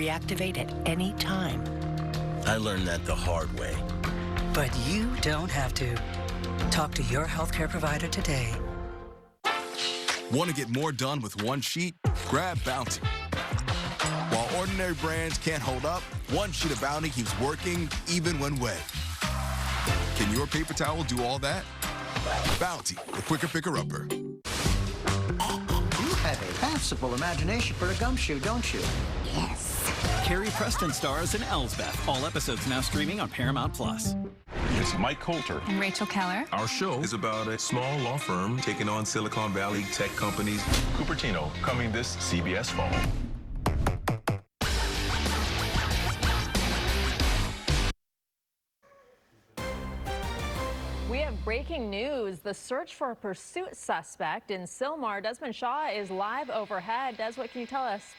Reactivate at any time. I learned that the hard way. But you don't have to. Talk to your healthcare provider today. Want to get more done with one sheet? Grab Bounty. While ordinary brands can't hold up, one sheet of Bounty keeps working even when wet. Can your paper towel do all that? Bounty, the quicker picker-upper. You have a fanciful imagination for a gumshoe, don't you? Yes. Carrie Preston stars in Elsbeth. All episodes now streaming on Paramount+. It's Mike Coulter. And Rachel Keller. Our show is about a small law firm taking on Silicon Valley tech companies. Cupertino, coming this CBS fall. We have breaking news. The search for a pursuit suspect in Sylmar. Desmond Shaw is live overhead. Des, what can you tell us?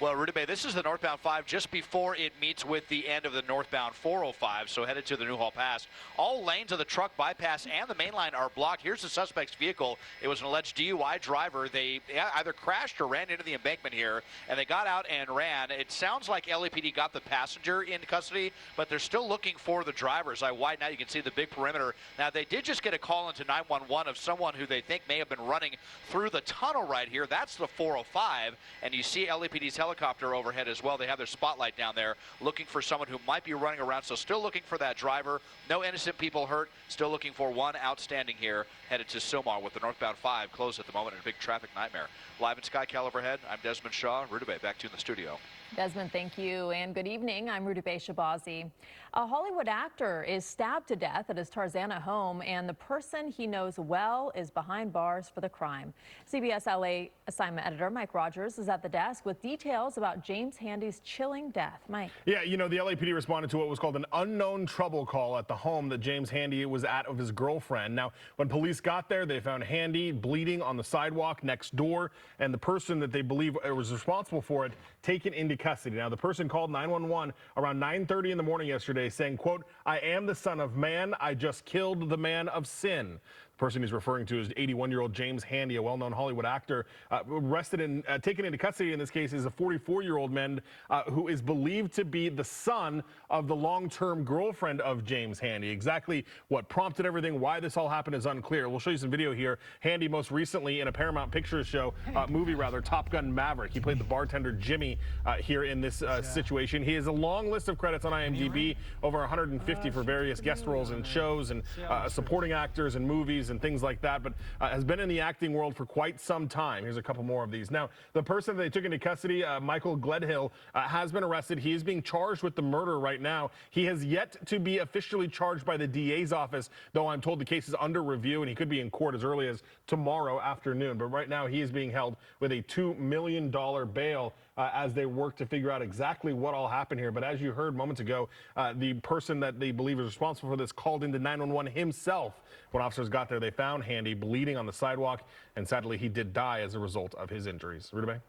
Well, Rudy Bay, this is the northbound 5 just before it meets with the end of the northbound 405, so headed to the Newhall Pass. All lanes of the truck bypass and the main line are blocked. Here's the suspect's vehicle. It was an alleged DUI driver. They either crashed or ran into the embankment here, and they got out and ran. It sounds like LAPD got the passenger in custody, but they're still looking for the driver. As I widen out, you can see the big perimeter. Now, they did just get a call into 911 of someone who they think may have been running through the tunnel right here. That's the 405, and you see LAPD's helicopter overhead as well. They have their spotlight down there looking for someone who might be running around. So still looking for that driver. No innocent people hurt. Still looking for one outstanding here headed to Sylmar with the northbound 5 closed at the moment in a big traffic nightmare. Live in Skycal overhead, I'm Desmond Shaw. Rudy Bay, back to you in the studio. Desmond, thank you, and good evening. I'm Rudy Bay Shabazi. A Hollywood actor is stabbed to death at his Tarzana home, and the person he knows well is behind bars for the crime. CBS LA assignment editor Mike Rogers is at the desk with details about James Handy's chilling death. Mike. Yeah, you know, the LAPD responded to what was called an unknown trouble call at the home that James Handy was at of his girlfriend. Now, when police got there, they found Handy bleeding on the sidewalk next door, and the person that they believe was responsible for it taken into custody. Now, the person called 911 around 9:30 in the morning yesterday saying, quote, "I am the son of man. I just killed the man of sin." The person he's referring to is 81-year-old James Handy, a well-known Hollywood actor. Arrested and taken into custody in this case is a 44-year-old man who is believed to be the son of the long-term girlfriend of James Handy. Exactly what prompted everything, why this all happened is unclear. We'll show you some video here. Handy most recently in a Paramount Pictures show, movie, Top Gun Maverick. He played the bartender Jimmy here in this situation. He has a long list of credits on IMDb, over 150 for various guest roles in shows and supporting actors in movies and things like that, but has been in the acting world for quite some time. Here's a couple more of these. Now, the person they took into custody, Michael Gledhill, has been arrested. He is being charged with the murder right now. He has yet to be officially charged by the DA's office, though I'm told the case is under review and he could be in court as early as tomorrow afternoon. But right now he is being held with a $2 million bail as they work to figure out exactly what all happened here. But as you heard moments ago, the person that they believe is responsible for this called into 911 himself. When officers got there, they found Handy bleeding on the sidewalk, and sadly, he did die as a result of his injuries. Rudy Bay?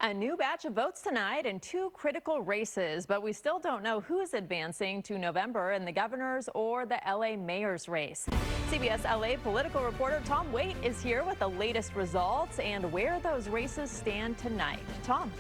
A new batch of votes tonight in 2 critical races, but we still don't know who's advancing to November in the governor's or the LA mayor's race. CBS LA political reporter Tom Waite is here with the latest results and where those races stand tonight. Tom.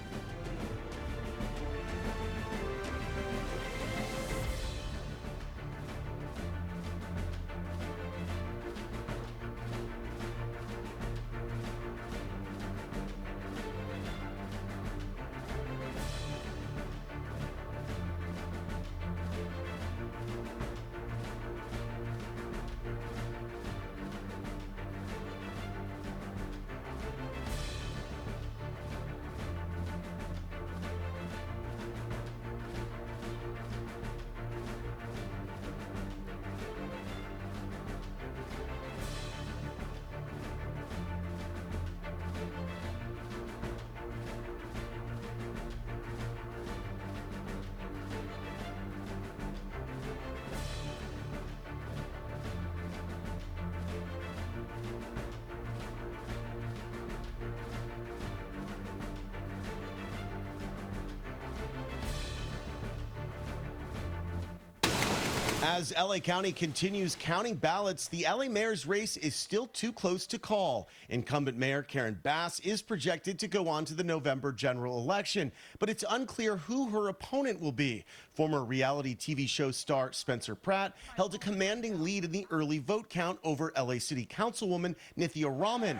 As LA County continues counting ballots, the LA mayor's race is still too close to call. Incumbent Mayor Karen Bass is projected to go on to the November general election, but it's unclear who her opponent will be. Former reality TV show star Spencer Pratt held a commanding lead in the early vote count over LA City Councilwoman Nithya Raman.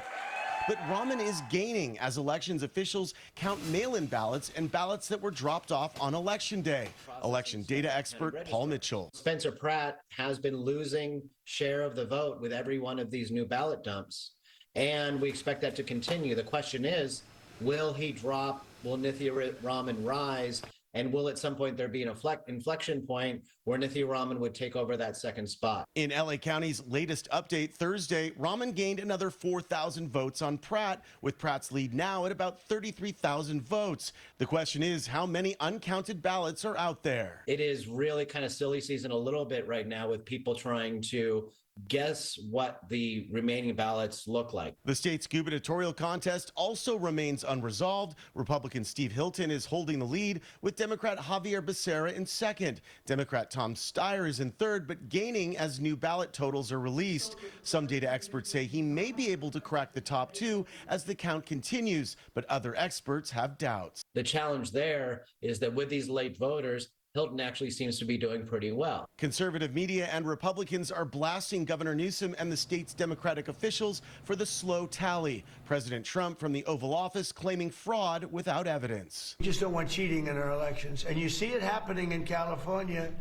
But Raman is gaining as elections officials count mail-in ballots and ballots that were dropped off on Election Day. Election data expert Paul Mitchell. Spencer Pratt has been losing share of the vote with every one of these new ballot dumps, and we expect that to continue. The question is, will he drop? Will Nithya Raman rise? And will at some point there be an inflection point where Nithya Raman would take over that second spot? In LA County's latest update Thursday, Raman gained another 4,000 votes on Pratt, with Pratt's lead now at about 33,000 votes. The question is, how many uncounted ballots are out there? It is really kind of silly season a little bit right now with people trying to guess what the remaining ballots look like. The state's gubernatorial contest also remains unresolved. Republican Steve Hilton is holding the lead, with Democrat Javier Becerra in second. Democrat Tom Steyer is in third, but gaining as new ballot totals are released. Some data experts say he may be able to crack the top two as the count continues, but other experts have doubts. The challenge there is that with these late voters, Hilton actually seems to be doing pretty well. Conservative media and Republicans are blasting Governor Newsom and the state's Democratic officials for the slow tally. President Trump from the Oval Office claiming fraud without evidence. We just don't want cheating in our elections. And you see it happening in California.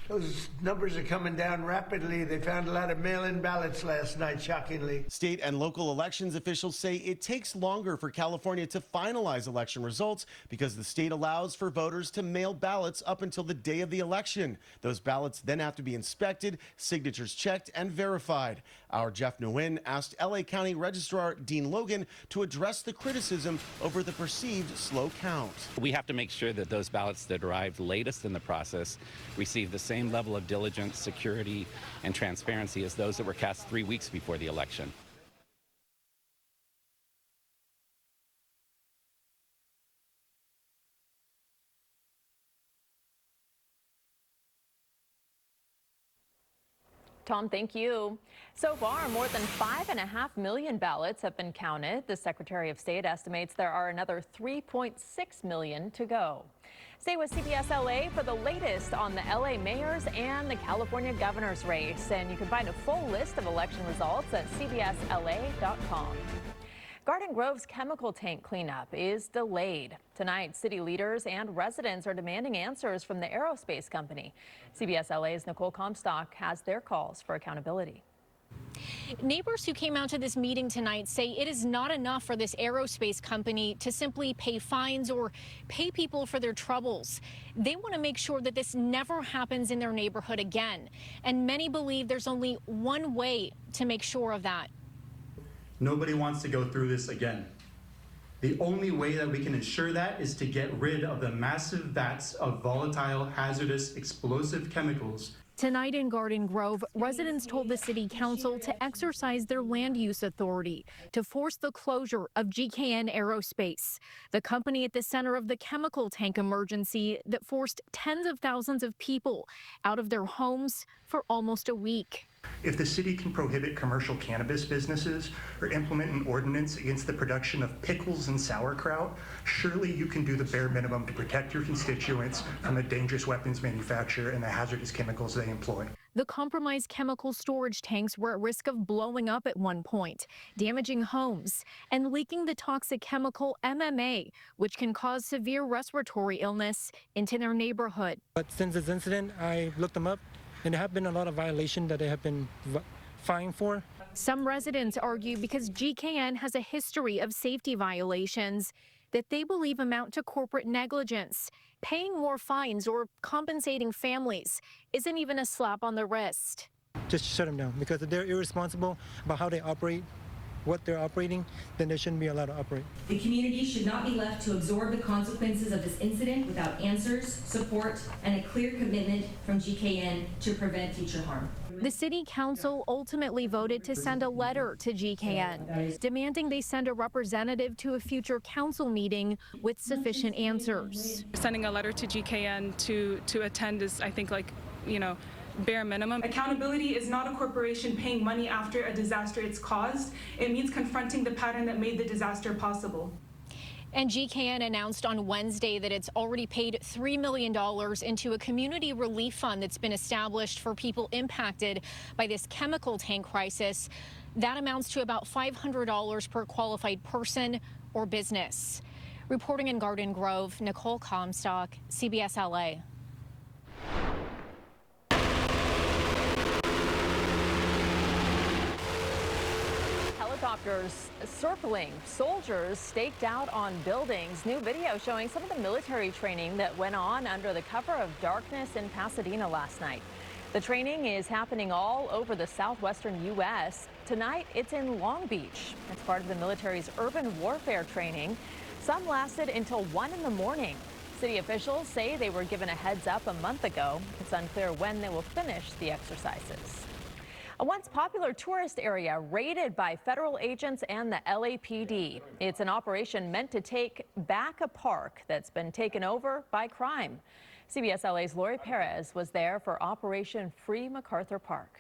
Those numbers are coming down rapidly. They found a lot of mail-in ballots last night, shockingly. State and local elections officials say it takes longer for California to finalize election results because the state allows for voters to mail ballots up until the day of the election. Those ballots then have to be inspected, signatures checked, and verified. Our Jeff Nguyen asked LA County Registrar Dean Logan to address the criticism over the perceived slow count. We have to make sure that those ballots that arrived latest in the process receive the same level of diligence, security, and transparency as those that were cast 3 weeks before the election. Tom, thank you. So far, more than 5.5 million ballots have been counted. The Secretary of State estimates there are another 3.6 million to go. Stay with CBS LA for the latest on the LA mayor's and the California governor's race. And you can find a full list of election results at cbsla.com. Garden Grove's chemical tank cleanup is delayed. Tonight, city leaders and residents are demanding answers from the aerospace company. CBS LA's Nicole Comstock has their calls for accountability. Neighbors who came out to this meeting tonight say it is not enough for this aerospace company to simply pay fines or pay people for their troubles. They want to make sure that this never happens in their neighborhood again. And many believe there's only one way to make sure of that. Nobody wants to go through this again. The only way that we can ensure that is to get rid of the massive vats of volatile, hazardous, explosive chemicals. Tonight in Garden Grove, residents told the city council to exercise their land use authority to force the closure of GKN Aerospace, the company at the center of the chemical tank emergency that forced tens of thousands of people out of their homes for almost a week. If the city can prohibit commercial cannabis businesses or implement an ordinance against the production of pickles and sauerkraut, surely you can do the bare minimum to protect your constituents from the dangerous weapons manufacturer and the hazardous chemicals they employ. The compromised chemical storage tanks were at risk of blowing up at one point, damaging homes, and leaking the toxic chemical MMA, which can cause severe respiratory illness, into their neighborhood. But since this incident, I looked them up, and there have been a lot of violations that they have been fined for. Some residents argue because GKN has a history of safety violations that they believe amount to corporate negligence. Paying more fines or compensating families isn't even a slap on the wrist. Just shut them down, because if they're irresponsible about how they operate, what they're operating, then they shouldn't be allowed to operate. The community should not be left to absorb the consequences of this incident without answers, support, and a clear commitment from GKN to prevent future harm. The city council ultimately voted to send a letter to GKN, demanding they send a representative to a future council meeting with sufficient answers. Sending a letter to GKN to attend is, I think, bare minimum. Accountability is not a corporation paying money after a disaster it's caused. It means confronting the pattern that made the disaster possible. And GKN announced on Wednesday that it's already paid $3 million into a community relief fund that's been established for people impacted by this chemical tank crisis. That amounts to about $500 per qualified person or business. Reporting in Garden Grove, Nicole Comstock, CBS LA. Helicopters circling, soldiers staked out on buildings. New video showing some of the military training that went on under the cover of darkness in Pasadena last night. The training is happening all over the southwestern U.S. Tonight, it's in Long Beach. It's part of the military's urban warfare training. Some lasted until 1 in the morning. City officials say they were given a heads up a month ago. It's unclear when they will finish the exercises. A once popular tourist area raided by federal agents and the LAPD. It's an operation meant to take back a park that's been taken over by crime. CBS LA's Lori Perez was there for Operation Free MacArthur Park.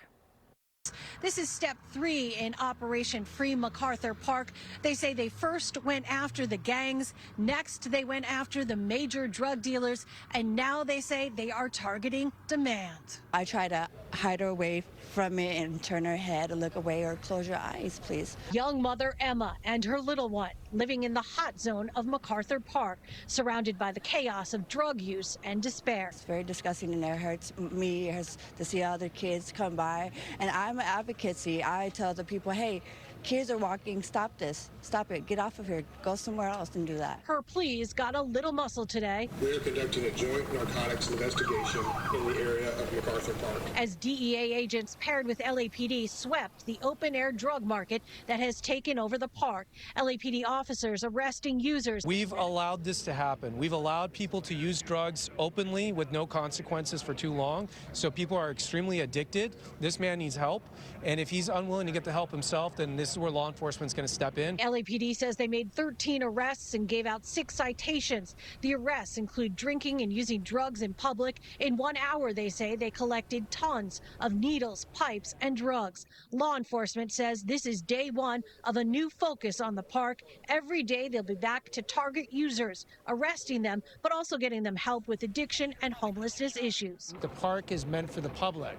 This is step 3 in Operation Free MacArthur Park. They say they first went after the gangs, next they went after the major drug dealers, and now they say they are targeting demand. I try to hide her away from it and turn her head or look away or close your eyes, please. Young mother Emma and her little one living in the hot zone of MacArthur Park, surrounded by the chaos of drug use and despair. It's very disgusting and it hurts me to see other kids come by. And I'm an advocacy. I tell the people, hey, kids are walking, stop this, stop it, get off of here, go somewhere else and do that. Her pleas got a little muscle today. We are conducting a joint narcotics investigation in the area of MacArthur Park. As DEA agents paired with LAPD swept the open-air drug market that has taken over the park. LAPD officers arresting users. We've allowed this to happen. We've allowed people to use drugs openly with no consequences for too long. So people are extremely addicted. This man needs help. And if he's unwilling to get the help himself, then this is where law enforcement's going to step in. LAPD says they made 13 arrests and gave out 6 citations. The arrests include drinking and using drugs in public. In 1 hour, they say they collected tons of needles, pipes, and drugs. Law enforcement says this is day 1 of a new focus on the park. Every day they'll be back to target users, arresting them, but also getting them help with addiction and homelessness issues. The park is meant for the public,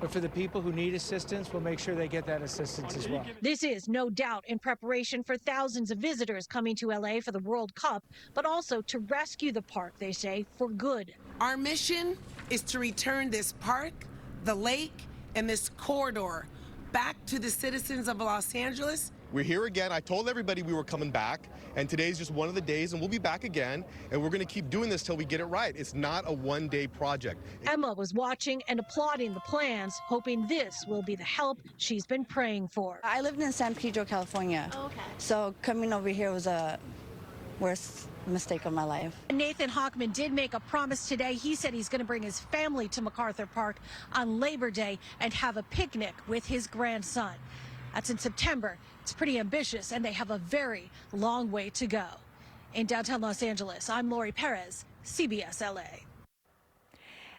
but for the people who need assistance, we'll make sure they get that assistance as well. This is no doubt in preparation for thousands of visitors coming to LA for the World Cup, but also to rescue the park, they say, for good. Our mission is to return this park, the lake, and this corridor back to the citizens of Los Angeles. We're here again. I told everybody we were coming back, and today's just one of the days, and we'll be back again, and we're going to keep doing this till we get it right. It's not a one-day project. Emma was watching and applauding the plans, hoping this will be the help she's been praying for. I lived in San Pedro, California. Oh, okay. So coming over here was a worst mistake of my life. Nathan Hockman did make a promise today. He said he's going to bring his family to MacArthur Park on Labor Day and have a picnic with his grandson. That's in September. It's pretty ambitious, and they have a very long way to go. In downtown Los Angeles, I'm Lori Perez, CBS LA.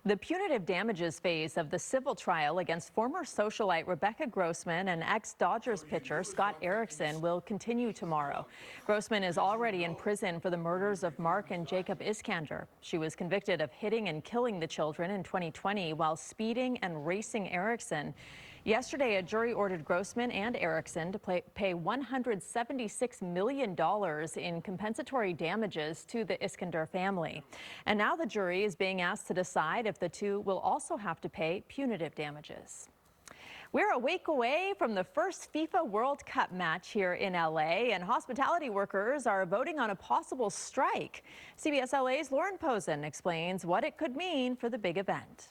The punitive damages phase of the civil trial against former socialite Rebecca Grossman and ex-Dodgers pitcher Scott Erickson will continue tomorrow. Grossman is already in prison for the murders of Mark and Jacob Iskander. She was convicted of hitting and killing the children in 2020 while speeding and racing Erickson. Yesterday, a jury ordered Grossman and Erickson to pay $176 million in compensatory damages to the Iskander family. And now the jury is being asked to decide if the two will also have to pay punitive damages. We're a week away from the first FIFA World Cup match here in LA, and hospitality workers are voting on a possible strike. CBS LA's Lauren Posen explains what it could mean for the big event.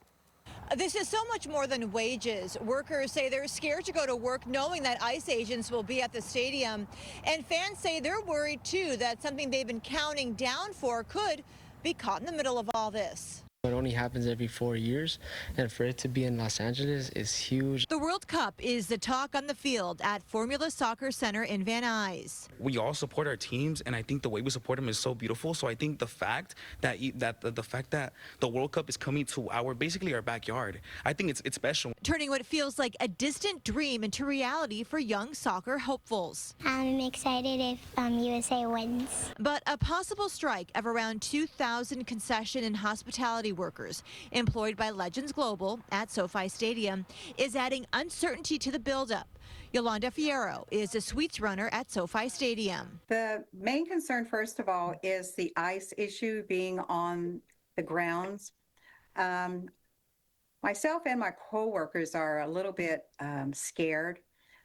This is so much more than wages. Workers say they're scared to go to work knowing that ICE agents will be at the stadium. And fans say they're worried, too, that something they've been counting down for could be caught in the middle of all this. It only happens every 4 years, and for it to be in Los Angeles is huge. The World Cup is the talk on the field at Formula Soccer Center in Van Nuys. We all support our teams, and I think the way we support them is so beautiful. So I think the fact that the fact that the World Cup is coming to basically our backyard, I think it's special. Turning what feels like a distant dream into reality for young soccer hopefuls. I'm excited if USA wins. But a possible strike of around 2,000 concession and hospitality workers employed by Legends Global at SoFi Stadium is adding uncertainty to the buildup. Yolanda Fierro is a suites runner at SoFi Stadium. The main concern, first of all, is the ice issue being on the grounds. Myself and my co-workers are a little bit scared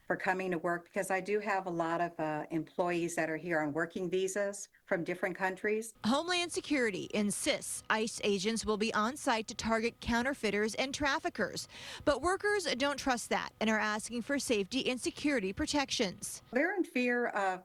for coming to work because I do have a lot of employees that are here on working visas from different countries. Homeland Security insists ICE agents will be on site to target counterfeiters and traffickers. But workers don't trust that and are asking for safety and security protections. They're in fear of,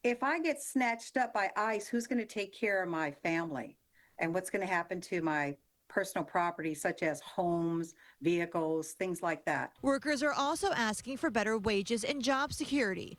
if I get snatched up by ICE, who's going to take care of my family? And what's going to happen to my personal property, such as homes, vehicles, things like that. Workers are also asking for better wages and job security.